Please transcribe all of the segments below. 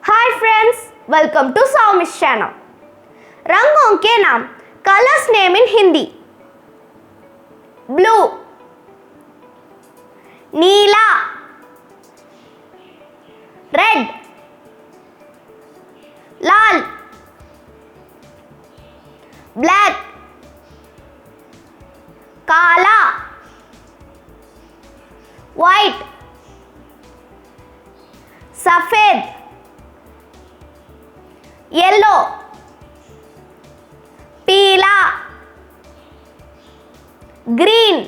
Hi friends, welcome to Sowmi channel. रंगों के नाम, colours name in Hindi. Blue, नीला, रेड, लाल, ब्लैक, काला, वाइट, सफेद, येलो, पीला, ग्रीन,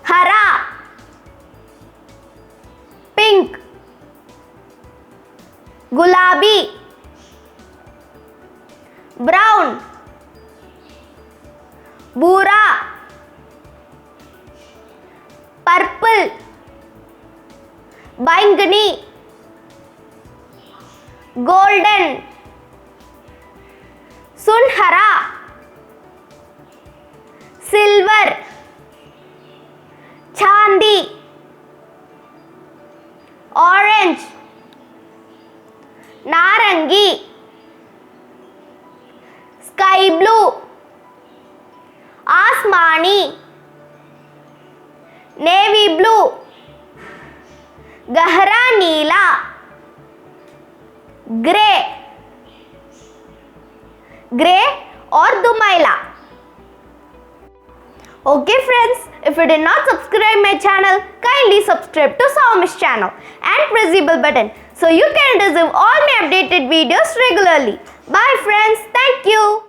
हरा, पिंक, गुलाबी, ब्राउन, भूरा, पर्पल, बैंगनी, गोल्डन, सुनहरा, सिल्वर, चांदी, ऑरेंज, नारंगी, स्काई ब्लू, आसमानी, नेवी ब्लू, गहरा नीला, ग्रे और दुमैला। Okay friends, if you did not subscribe my channel, kindly subscribe to Sowmi's channel and press the bell button so you can receive all my updated videos regularly. Bye friends, thank you.